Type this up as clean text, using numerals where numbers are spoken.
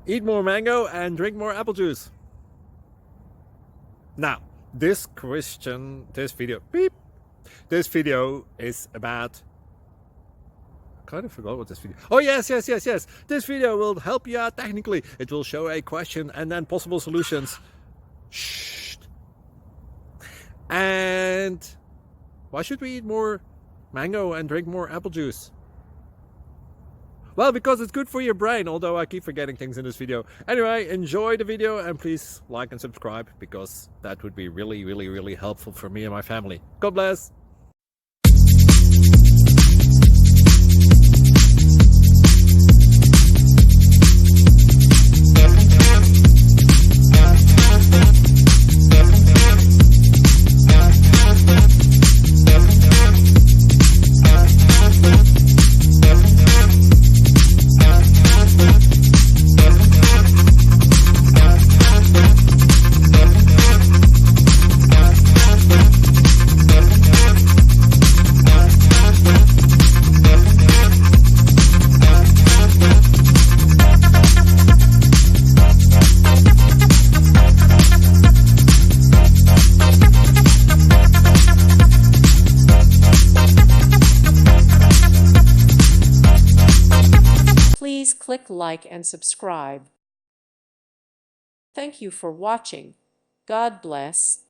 Eat more mango and drink more apple juice. Now, this video is about, I kind of forgot what this video. Oh, yes. This video will help you out technically. It will show a question and then possible solutions. Shh. And why should we eat more mango and drink more apple juice? Well, because it's good for your brain, although I keep forgetting things in this video. Anyway, enjoy the video and please like and subscribe, because that would be really helpful for me and my family. God bless! Please click like and subscribe. Thank you for watching. God bless.